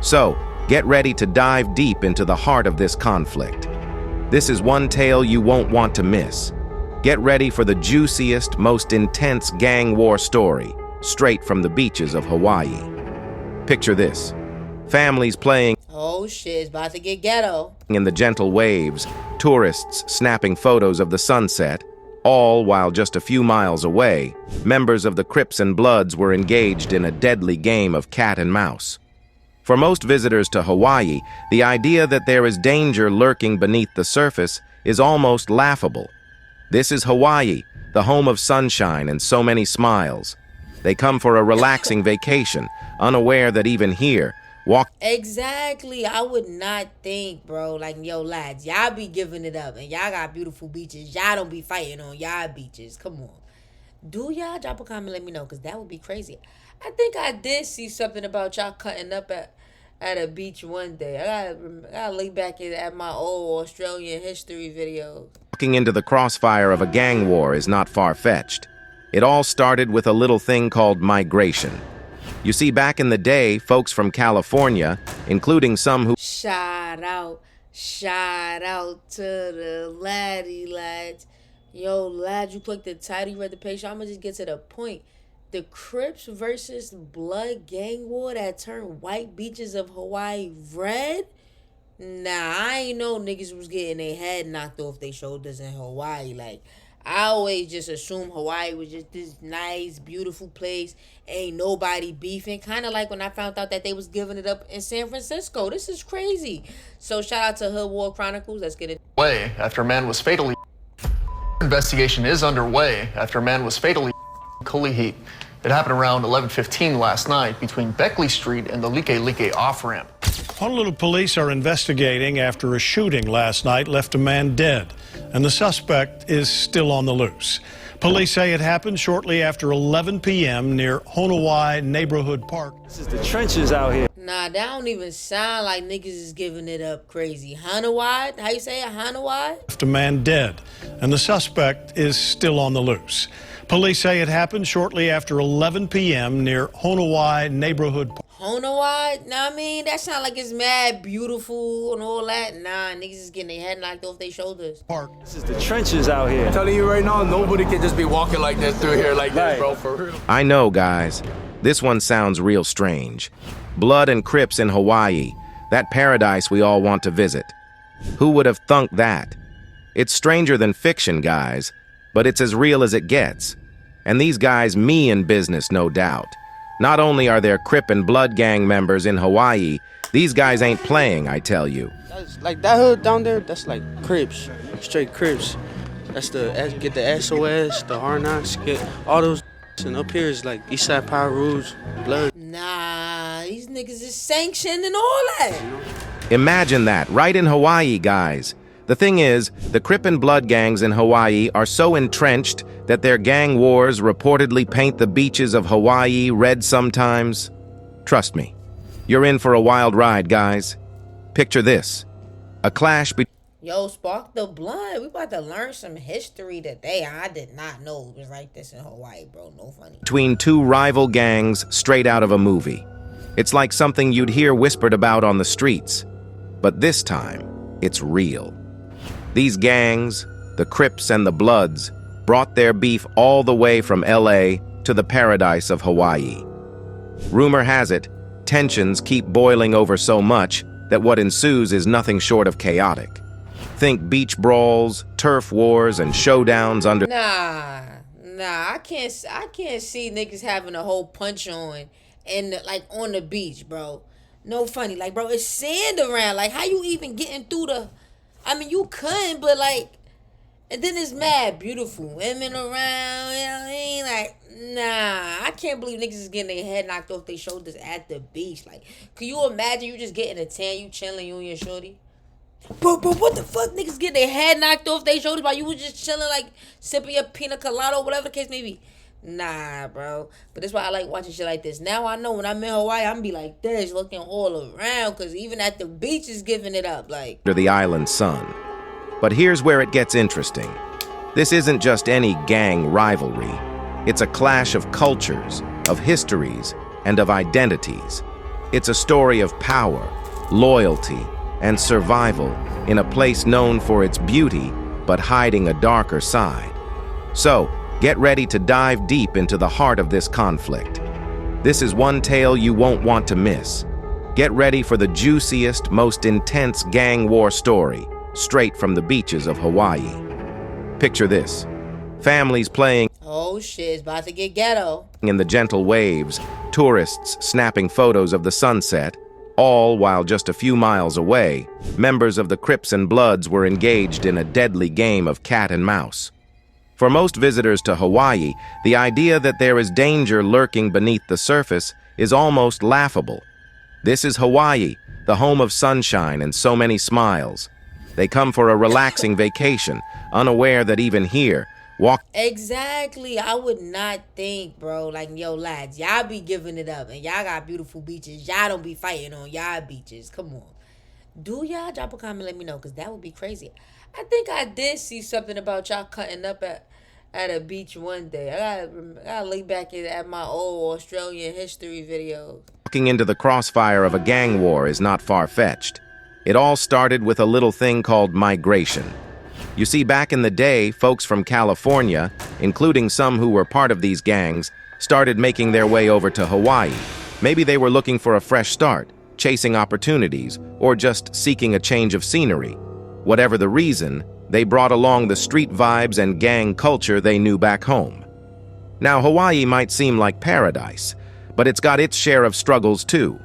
So, get ready to dive deep into the heart of this conflict. This is one tale you won't want to miss. Get ready for the juiciest, most intense gang war story, straight from the beaches of Hawaii. Picture this. Families playing Oh shit, it's about to get ghetto. in the gentle waves, tourists snapping photos of the sunset, all while just a few miles away, members of the Crips and Bloods were engaged in a deadly game of cat and mouse. For most visitors to Hawaii, the idea that there is danger lurking beneath the surface is almost laughable. This is Hawaii, the home of sunshine and so many smiles. They come for a relaxing vacation, unaware that even here, Exactly. I would not think, bro. Like, yo, lads, y'all be giving it up. And y'all got beautiful beaches. Y'all don't be fighting on y'all beaches. Come on. Do y'all drop a comment, let me know, because that would be crazy. I think I did see something about y'all cutting up at a beach one day. I gotta look back at my old Australian history videos. walking into the crossfire of a gang war is not far-fetched. It all started with a little thing called migration. You see, back in the day, folks from California, including some who Shout out to the lads. Yo, lad, you clicked the title, you read the page. I'm gonna just get to the point. The Crips versus Blood gang war that turned white beaches of Hawaii red? Nah, I ain't know niggas was getting their head knocked off their shoulders in Hawaii. Like, I always just assumed Hawaii was just this nice, beautiful place. Ain't nobody beefing. Kind of like when I found out that they was giving it up in San Francisco. This is crazy. So shout out to Hood War Chronicles. Let's get it. Way after a man was fatally. Investigation is underway after a man was fatally Kulihi. It happened around 11:15 last night between Beckley Street and the Like off-ramp. Honolulu police are investigating after a shooting last night left a man dead, and the suspect is still on the loose. Police say it happened shortly after 11 p.m. near Honowai Neighborhood Park. This is the trenches out here. Nah, that don't even sound like niggas is giving it up crazy. Hanawai? How you say it? Hanawai? Left a man dead, and the suspect is still on the loose. Police say it happened shortly after 11 p.m. near Honowai Neighborhood Park. Honowai? Nah, I mean, that sound like it's mad beautiful and all that. Nah, niggas is getting their head knocked off their shoulders. Park. This is the trenches out here. I'm telling you right now, nobody can just be walking like this through here like this, bro, for real. I know, guys. This one sounds real strange. Blood and Crips in Hawaii, that paradise we all want to visit. Who would have thunk that? It's stranger than fiction, guys, but it's as real as it gets. And these guys mean business, no doubt. Not only are there Crip and Blood gang members in Hawaii, these guys ain't playing, I tell you. That's like that hood down there, that's like Crips, straight Crips. That's get the SOS, the R9, get all those. And up here is like Eastside Power Rules, Blood. Nah, these niggas is sanctioned and all that. Imagine that, right in Hawaii, guys. The thing is, the Crip and Blood gangs in Hawaii are so entrenched that their gang wars reportedly paint the beaches of Hawaii red sometimes. Trust me, you're in for a wild ride, guys. Picture this. A clash between Yo, spark the blunt. We about to learn some history today. I did not know it was like this in Hawaii, bro. No funny. two rival gangs straight out of a movie. It's like something you'd hear whispered about on the streets. But this time, it's real. These gangs, the Crips and the Bloods, brought their beef all the way from LA to the paradise of Hawaii. Rumor has it, tensions keep boiling over so much that what ensues is nothing short of chaotic. Think beach brawls, turf wars, and showdowns under... Nah, I can't see niggas having a whole punch on and like on the beach, bro. No funny, like, bro, it's sand around. Like, how you even getting through the... I mean, you couldn't, but like... And then it's mad beautiful. Women around, you know what I mean? Like, nah, I can't believe niggas is getting their head knocked off their shoulders at the beach. Like, can you imagine you just getting a tan, you chilling, you and your shorty? Bro, what the fuck? Niggas get their head knocked off their shoulders while you was just chilling, like, sipping your pina colada, whatever the case may be. Nah, bro. But that's why I like watching shit like this. Now I know when I'm in Hawaii, I'm be like this, looking all around, because even at the beach is giving it up, like. Under the island sun. But here's where it gets interesting. This isn't just any gang rivalry. It's a clash of cultures, of histories, and of identities. It's a story of power, loyalty, and survival in a place known for its beauty, but hiding a darker side. So, get ready to dive deep into the heart of this conflict. This is one tale you won't want to miss. Get ready for the juiciest, most intense gang war story, straight from the beaches of Hawaii. Picture this. Families playing Oh shit, it's about to get ghetto. in the gentle waves, tourists snapping photos of the sunset, all while just a few miles away, members of the Crips and Bloods were engaged in a deadly game of cat and mouse. For most visitors to Hawaii, the idea that there is danger lurking beneath the surface is almost laughable. This is Hawaii, the home of sunshine and so many smiles. They come for a relaxing vacation, unaware that even here, Exactly. I would not think, bro. Like, yo, lads, y'all be giving it up, and y'all got beautiful beaches. Y'all don't be fighting on y'all beaches. Come on. Do y'all drop a comment? Let me know, because that would be crazy. I think I did see something about y'all cutting up at a beach one day. I gotta look back at my old Australian history videos. walking into the crossfire of a gang war is not far-fetched. It all started with a little thing called migration. You see, back in the day, folks from California, including some who were part of these gangs, started making their way over to Hawaii. Maybe they were looking for a fresh start, chasing opportunities, or just seeking a change of scenery. Whatever the reason, they brought along the street vibes and gang culture they knew back home. Now, Hawaii might seem like paradise, but it's got its share of struggles too.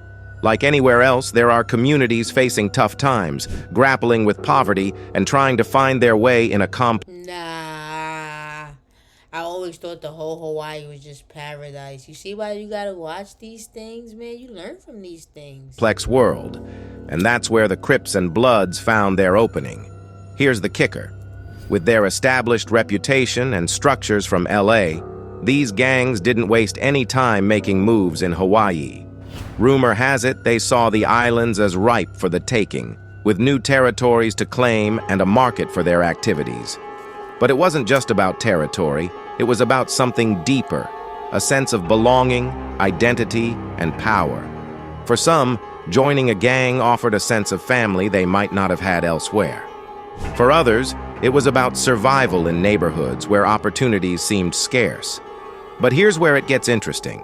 Like anywhere else, there are communities facing tough times, grappling with poverty, and trying to find their way in a Nah. I always thought the whole Hawaii was just paradise. You see why you gotta watch these things, man? You learn from these things. complex world. And that's where the Crips and Bloods found their opening. Here's the kicker. With their established reputation and structures from LA, these gangs didn't waste any time making moves in Hawaii. Rumor has it they saw the islands as ripe for the taking, with new territories to claim and a market for their activities. But it wasn't just about territory, it was about something deeper, a sense of belonging, identity, and power. For some, joining a gang offered a sense of family they might not have had elsewhere. For others, it was about survival in neighborhoods where opportunities seemed scarce. But here's where it gets interesting.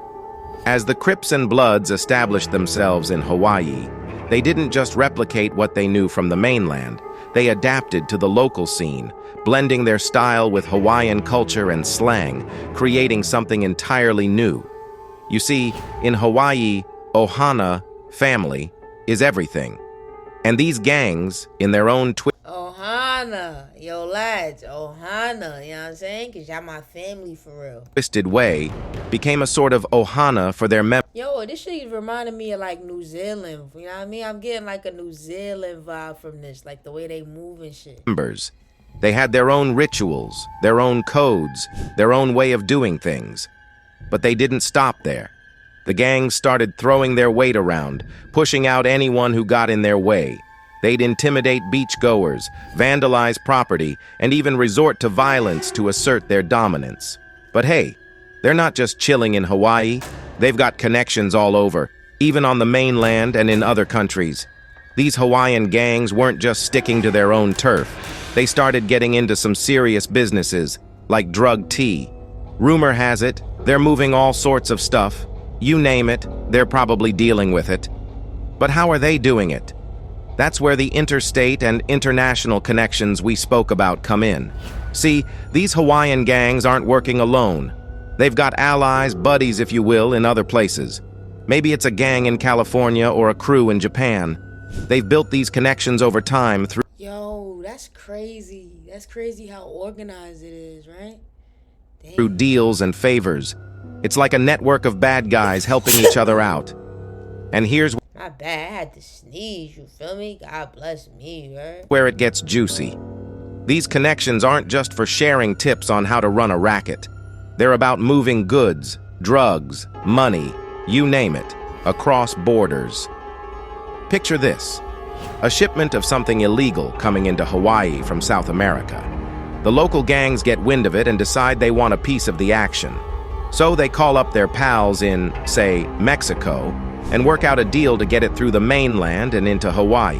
As the Crips and Bloods established themselves in Hawaii, they didn't just replicate what they knew from the mainland, they adapted to the local scene, blending their style with Hawaiian culture and slang, creating something entirely new. You see, in Hawaii, ohana, family, is everything. And these gangs, in their own Ohana. Yo, lads. Ohana. You know what I'm saying? Because y'all my family for real. twisted way, became a sort of ohana for their Yo, this shit reminded me of like New Zealand. You know what I mean? I'm getting like a New Zealand vibe from this. Like the way they move and shit. members. They had their own rituals, their own codes, their own way of doing things. But they didn't stop there. The gangs started throwing their weight around, pushing out anyone who got in their way. They'd intimidate beachgoers, vandalize property, and even resort to violence to assert their dominance. But hey, they're not just chilling in Hawaii. They've got connections all over, even on the mainland and in other countries. These Hawaiian gangs weren't just sticking to their own turf. They started getting into some serious businesses, like drug tea. Rumor has it, they're moving all sorts of stuff. You name it, they're probably dealing with it. But how are they doing it? That's where the interstate and international connections we spoke about come in. See, these Hawaiian gangs aren't working alone. They've got allies, buddies if you will, in other places. Maybe it's a gang in California or a crew in Japan. They've built these connections over time through Yo, that's crazy. That's crazy how organized it is, right? through deals and favors. It's like a network of bad guys helping each other out. And here's My bad. I had to sneeze. You feel me? God bless me, right? where it gets juicy. These connections aren't just for sharing tips on how to run a racket. They're about moving goods, drugs, money, you name it, across borders. Picture this. A shipment of something illegal coming into Hawaii from South America. The local gangs get wind of it and decide they want a piece of the action. So they call up their pals in, say, Mexico, and work out a deal to get it through the mainland and into Hawaii.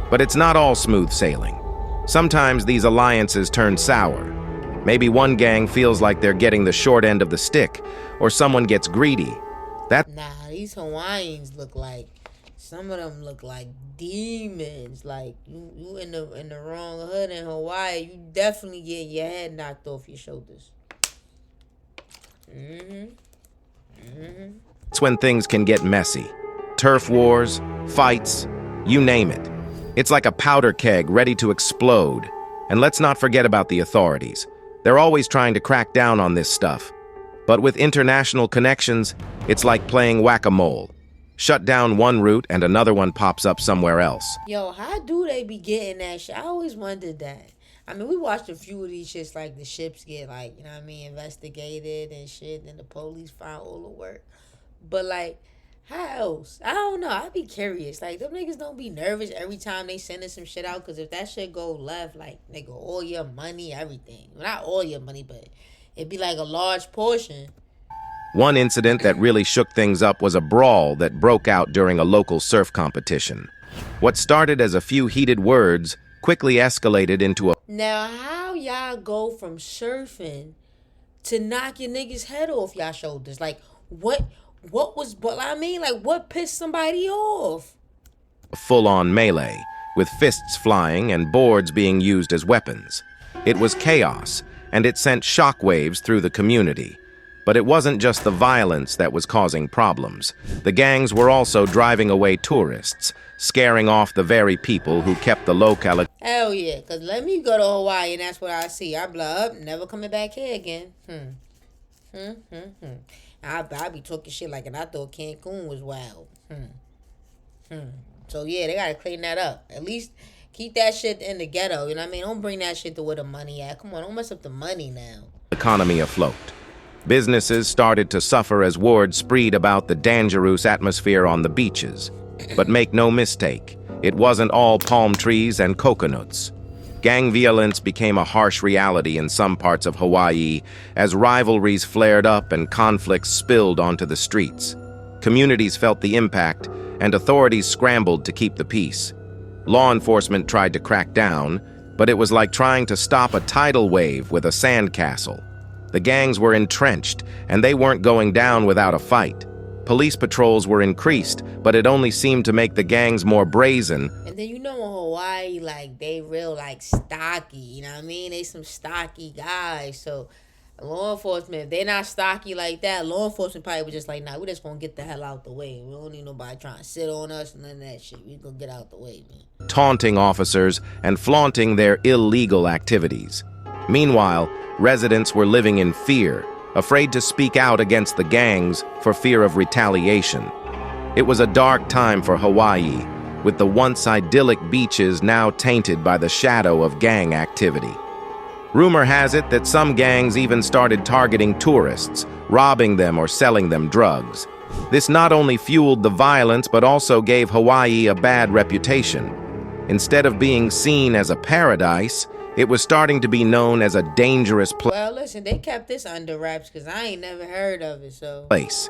But it's not all smooth sailing. Sometimes these alliances turn sour. Maybe one gang feels like they're getting the short end of the stick, or someone gets greedy. Nah, these Hawaiians look like, some of them look like demons. Like you in the wrong hood in Hawaii, you definitely get your head knocked off your shoulders. It's when things can get messy. Turf wars, fights, you name it. It's like a powder keg ready to explode. And let's not forget about the authorities. They're always trying to crack down on this stuff. But with international connections, it's like playing whack-a-mole. Shut down one route and another one pops up somewhere else. Yo, how do they be getting that shit? I always wondered that. I mean, we watched a few of these shits, like the ships get, like, you know what I mean, investigated and shit, and the police find all the work. But, like, how else? I don't know. I'd be curious. Like, them niggas don't be nervous every time they sending some shit out, because if that shit go left, like, nigga, all your money, everything. Well, not all your money, but it'd be like a large portion. One incident that really shook things up was a brawl that broke out during a local surf competition. What started as a few heated words quickly escalated into a... Now, how y'all go from surfing to knock your niggas' head off y'all shoulders? Like, what was, but I mean, like, what pissed somebody off? full-on melee, with fists flying and boards being used as weapons. It was chaos, and it sent shockwaves through the community. But it wasn't just the violence that was causing problems. The gangs were also driving away tourists, scaring off the very people who kept the locality. Hell yeah, because let me go to Hawaii and that's what I see. I'm like, never coming back here again. I be talking shit like, and I thought Cancun was wild. So yeah, they gotta clean that up. At least keep that shit in the ghetto, you know what I mean? Don't bring that shit to where the money at. Come on, don't mess up the money now. Economy afloat. Businesses started to suffer as word spread about the dangerous atmosphere on the beaches. But make no mistake, it wasn't all palm trees and coconuts. Gang violence became a harsh reality in some parts of Hawaii as rivalries flared up and conflicts spilled onto the streets. Communities felt the impact, and authorities scrambled to keep the peace. Law enforcement tried to crack down, but it was like trying to stop a tidal wave with a sandcastle. The gangs were entrenched, and they weren't going down without a fight. Police patrols were increased, but it only seemed to make the gangs more brazen. And then you know in Hawaii, like, they real, like, stocky, you know what I mean? They some stocky guys, so law enforcement, if they're not stocky like that, law enforcement probably was just like, nah, we just gonna get the hell out the way. We don't need nobody trying to sit on us and none of that shit. We gonna get out the way, man. Taunting officers and flaunting their illegal activities. Meanwhile, residents were living in fear, afraid to speak out against the gangs for fear of retaliation. It was a dark time for Hawaii, with the once idyllic beaches now tainted by the shadow of gang activity. Rumor has it that some gangs even started targeting tourists, robbing them or selling them drugs. This not only fueled the violence but also gave Hawaii a bad reputation. Instead of being seen as a paradise, it was starting to be known as a dangerous Well, listen, they kept this under wraps because I ain't never heard of it, so. place.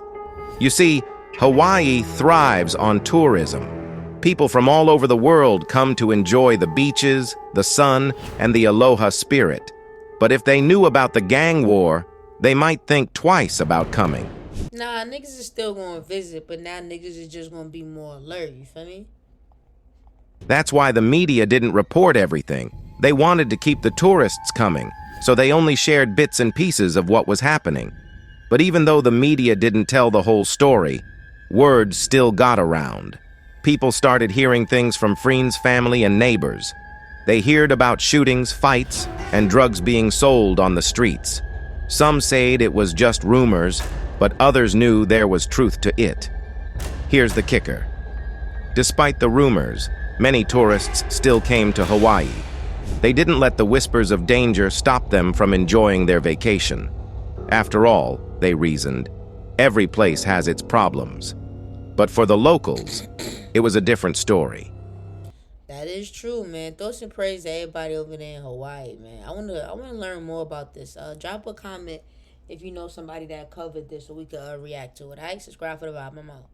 You see, Hawaii thrives on tourism. People from all over the world come to enjoy the beaches, the sun, and the aloha spirit. But if they knew about the gang war, they might think twice about coming. Nah, niggas is still gonna visit, but now niggas is just gonna be more alert, you feel me? That's why the media didn't report everything. They wanted to keep the tourists coming, so they only shared bits and pieces of what was happening. But even though the media didn't tell the whole story, word still got around. People started hearing things from friends, family, and neighbors. They heard about shootings, fights, and drugs being sold on the streets. Some said it was just rumors, but others knew there was truth to it. Here's the kicker. Despite the rumors, many tourists still came to Hawaii. They didn't let the whispers of danger stop them from enjoying their vacation. After all, they reasoned, every place has its problems. But for the locals, it was a different story. That is true, man. Throw some praise to everybody over there in Hawaii, man. I wanna learn more about this. Drop a comment if you know somebody that covered this so we could react to it. Alright, subscribe for the vibe. I'm out.